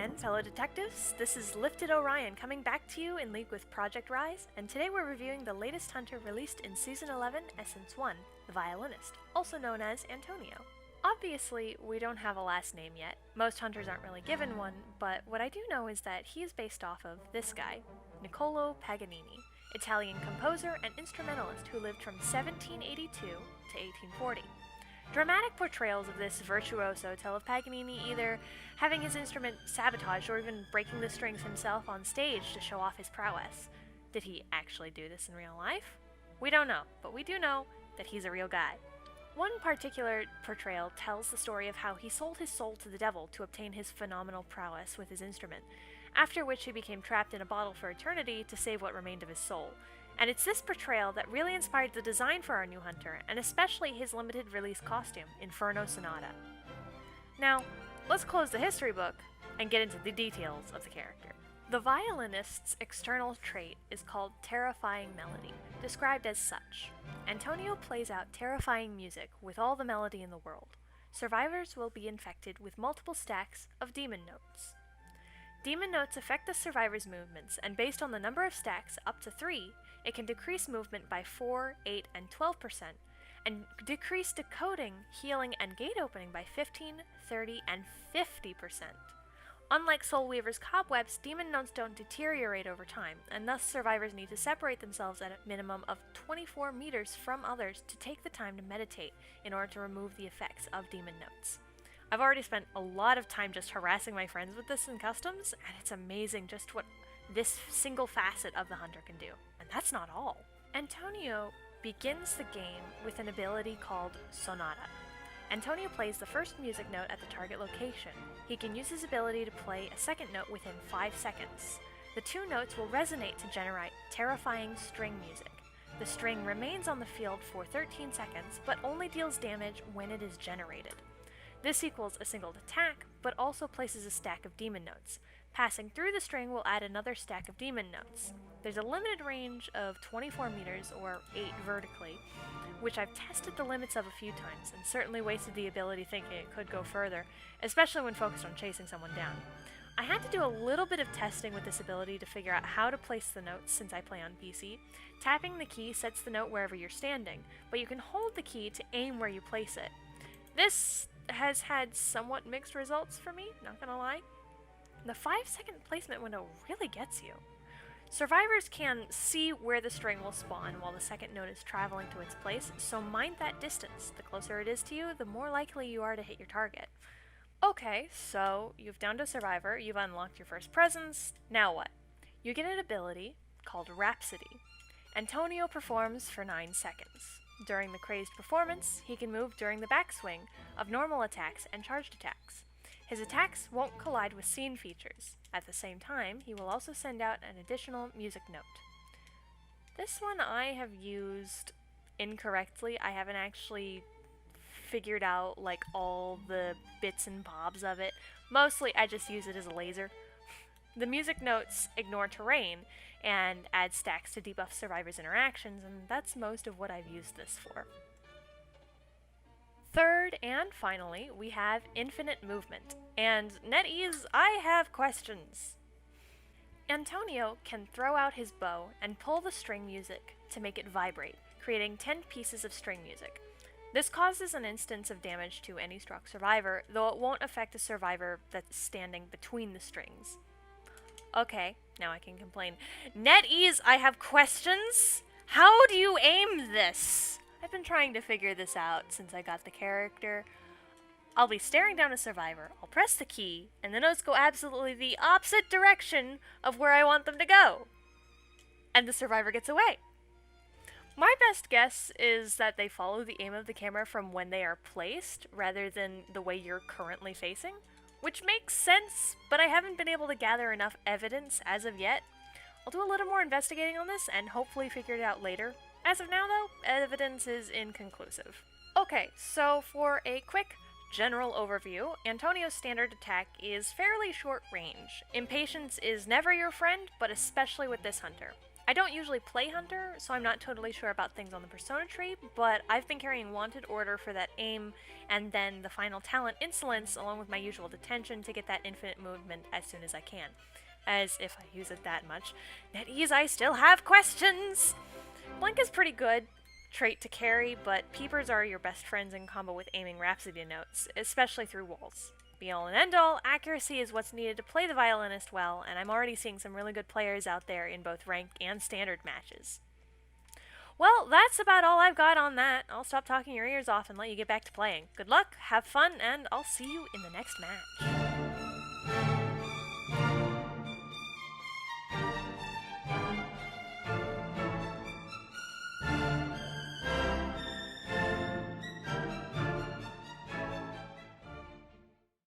again, fellow detectives. This is Lifted-Orion coming back to you in league with Project Rise, and today we're reviewing the latest hunter released in Season 11, Essence 1, the Violinist, also known as Antonio. Obviously, we don't have a last name yet. Most hunters aren't really given one, but what I do know is that he is based off of this guy, Niccolò Paganini, Italian composer and instrumentalist who lived from 1782 to 1840. Dramatic portrayals of this virtuoso tell of Paganini either having his instrument sabotaged or even breaking the strings himself on stage to show off his prowess. Did he actually do this in real life? We don't know, but we do know that he's a real guy. One particular portrayal tells the story of how he sold his soul to the devil to obtain his phenomenal prowess with his instrument, after which he became trapped in a bottle for eternity to save what remained of his soul. And it's this portrayal that really inspired the design for our new hunter, and especially his limited release costume, Inferno Sonata. Now, let's close the history book and get into the details of the character. The violinist's external trait is called terrifying melody, described as such. Antonio plays out terrifying music with all the melody in the world. Survivors will be infected with multiple stacks of demon notes. Demon notes affect the survivor's movements, and based on the number of stacks, up to 3, it can decrease movement by 4, 8, and 12%, and decrease decoding, healing, and gate opening by 15, 30, and 50%. Unlike Soul Weaver's cobwebs, demon notes don't deteriorate over time, and thus survivors need to separate themselves at a minimum of 24 meters from others to take the time to meditate in order to remove the effects of demon notes. I've already spent a lot of time just harassing my friends with this in customs, and it's amazing just what this single facet of the hunter can do. And that's not all. Antonio begins the game with an ability called Sonata. Antonio plays the first music note at the target location. He can use his ability to play a second note within 5 seconds. The 2 notes will resonate to generate terrifying string music. The string remains on the field for 13 seconds, but only deals damage when it is generated. This equals a single attack, but also places a stack of demon notes. Passing through the string will add another stack of demon notes. There's a limited range of 24 meters, or 8 vertically, which I've tested the limits of a few times, and certainly wasted the ability thinking it could go further, especially when focused on chasing someone down. I had to do a little bit of testing with this ability to figure out how to place the notes since I play on PC. Tapping the key sets the note wherever you're standing, but you can hold the key to aim where you place it. This has had somewhat mixed results for me, not gonna lie. The 5-second placement window really gets you. Survivors can see where the string will spawn while the second note is traveling to its place, so mind that distance. The closer it is to you, the more likely you are to hit your target. Okay, so you've downed a survivor, you've unlocked your first presence, now what? You get an ability called Rhapsody. Antonio performs for 9 seconds. During the crazed performance, he can move during the backswing of normal attacks and charged attacks. His attacks won't collide with scene features. At the same time, he will also send out an additional music note. This one I have used incorrectly. I haven't actually figured out like all the bits and bobs of it. Mostly I just use it as a laser. The music notes ignore terrain and add stacks to debuff survivors' interactions, and that's most of what I've used this for. Third and finally, we have infinite movement. And NetEase, I have questions. Antonio can throw out his bow and pull the string music to make it vibrate, creating 10 pieces of string music. This causes an instance of damage to any struck survivor, though it won't affect a survivor that's standing between the strings. Okay, now I can complain. NetEase, I have questions? How do you aim this? I've been trying to figure this out since I got the character. I'll be staring down a survivor, I'll press the key, and the notes go absolutely the opposite direction of where I want them to go. And the survivor gets away. My best guess is that they follow the aim of the camera from when they are placed, rather than the way you're currently facing. Which makes sense, but I haven't been able to gather enough evidence as of yet. I'll do a little more investigating on this and hopefully figure it out later. As of now though, evidence is inconclusive. Okay, so for a quick general overview, Antonio's standard attack is fairly short range. Impatience is never your friend, but especially with this hunter. I don't usually play Hunter, so I'm not totally sure about things on the persona tree, but I've been carrying Wanted Order for that aim, and then the final talent Insolence along with my usual Detention to get that infinite movement as soon as I can. As if I use it that much. NetEase, I still have questions! Blink is pretty good trait to carry, but Peepers are your best friends in combo with aiming Rhapsody notes, especially through walls. Be all and end all, accuracy is what's needed to play the Violinist well, and I'm already seeing some really good players out there in both ranked and standard matches. Well, that's about all I've got on that. I'll stop talking your ears off and let you get back to playing. Good luck, have fun, and I'll see you in the next match.